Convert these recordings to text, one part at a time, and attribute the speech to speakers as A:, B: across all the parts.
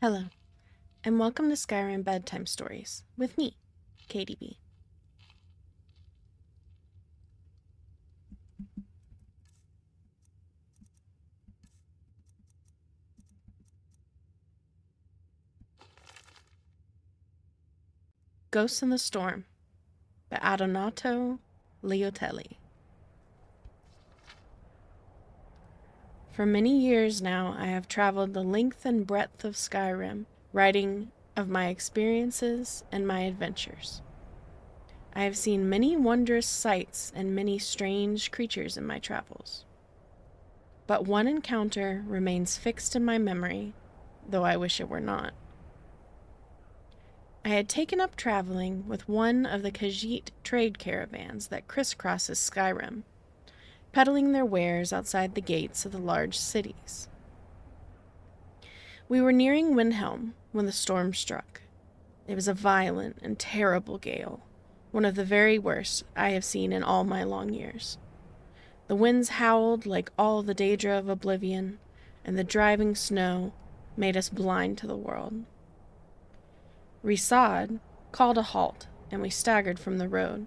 A: Hello, and welcome to Skyrim Bedtime Stories with me, KDB. Ghosts in the Storm by Adonato Liotelli. For many years now, I have traveled the length and breadth of Skyrim, writing of my experiences and my adventures. I have seen many wondrous sights and many strange creatures in my travels. But one encounter remains fixed in my memory, though I wish it were not. I had taken up traveling with one of the Khajiit trade caravans that crisscrosses Skyrim, peddling their wares outside the gates of the large cities. We were nearing Windhelm when the storm struck. It was a violent and terrible gale, one of the very worst I have seen in all my long years. The winds howled like all the Daedra of Oblivion, and the driving snow made us blind to the world. Risad called a halt, and we staggered from the road,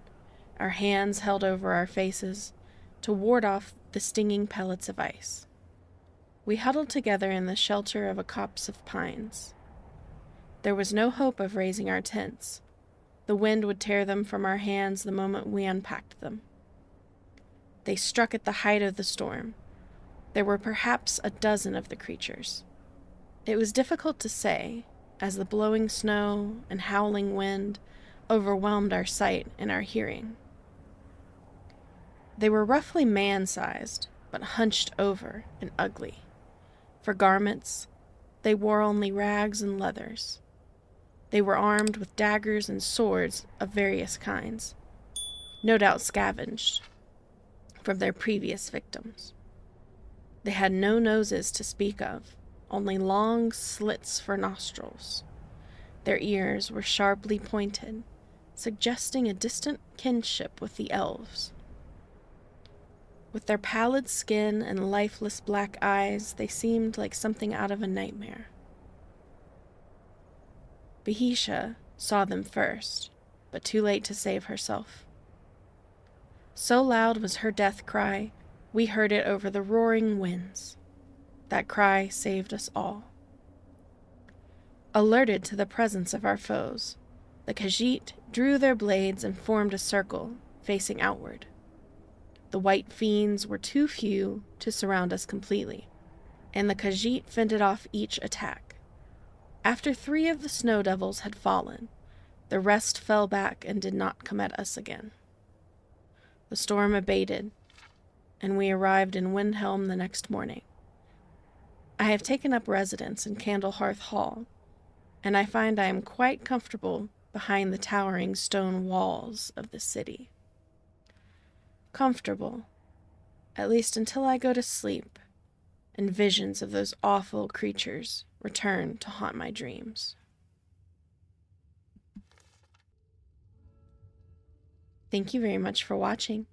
A: our hands held over our faces to ward off the stinging pellets of ice. We huddled together in the shelter of a copse of pines. There was no hope of raising our tents. The wind would tear them from our hands the moment we unpacked them. They struck at the height of the storm. There were perhaps a dozen of the creatures. It was difficult to say, as the blowing snow and howling wind overwhelmed our sight and our hearing. They were roughly man-sized, but hunched over and ugly. For garments, they wore only rags and leathers. They were armed with daggers and swords of various kinds, no doubt scavenged from their previous victims. They had no noses to speak of, only long slits for nostrils. Their ears were sharply pointed, suggesting a distant kinship with the elves. With their pallid skin and lifeless black eyes, they seemed like something out of a nightmare. Bahisha saw them first, but too late to save herself. So loud was her death cry, we heard it over the roaring winds. That cry saved us all. Alerted to the presence of our foes, the Khajiit drew their blades and formed a circle, facing outward. The white fiends were too few to surround us completely, and the Khajiit fended off each attack. After 3 of the snow devils had fallen, the rest fell back and did not come at us again. The storm abated, and we arrived in Windhelm the next morning. I have taken up residence in Candlehearth Hall, and I find I am quite comfortable behind the towering stone walls of the city. Comfortable, at least until I go to sleep, and visions of those awful creatures return to haunt my dreams. Thank you very much for watching.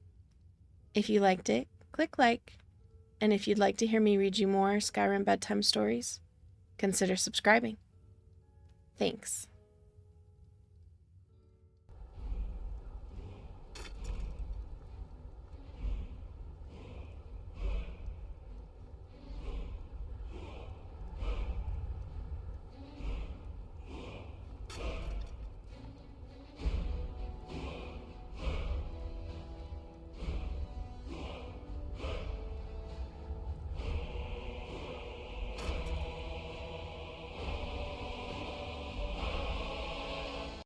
A: If you liked it, click like, and if you'd like to hear me read you more Skyrim Bedtime Stories, consider subscribing. Thanks.